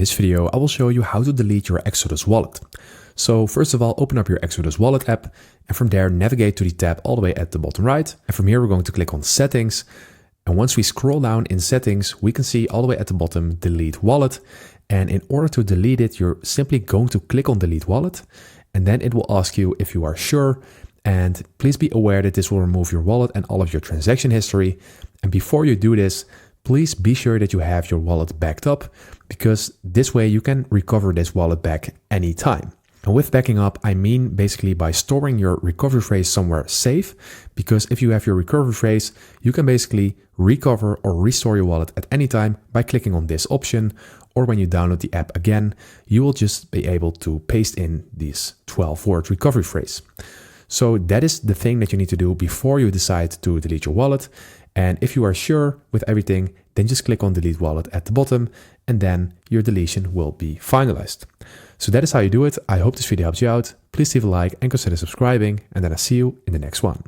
this video, I will show you how to delete your Exodus wallet. So first of all, open up your Exodus wallet app and from there navigate to the tab all the way at the bottom right. And from here, we're going to click on settings. And once we scroll down in settings, we can see all the way at the bottom, delete wallet. And in order to delete it, you're simply going to click on delete wallet. And then it will ask you if you are sure. And please be aware that this will remove your wallet and all of your transaction history. And before you do this, please be sure that you have your wallet backed up, because this way you can recover this wallet back anytime. And with backing up, I mean basically by storing your recovery phrase somewhere safe, because if you have your recovery phrase, you can basically recover or restore your wallet at any time by clicking on this option, or when you download the app again, you will just be able to paste in this 12-word recovery phrase. So that is the thing that you need to do before you decide to delete your wallet. And if you are sure with everything, then just click on delete wallet at the bottom and then your deletion will be finalized. So that is how you do it. I hope this video helps you out. Please leave a like and consider subscribing, and then I'll see you in the next one.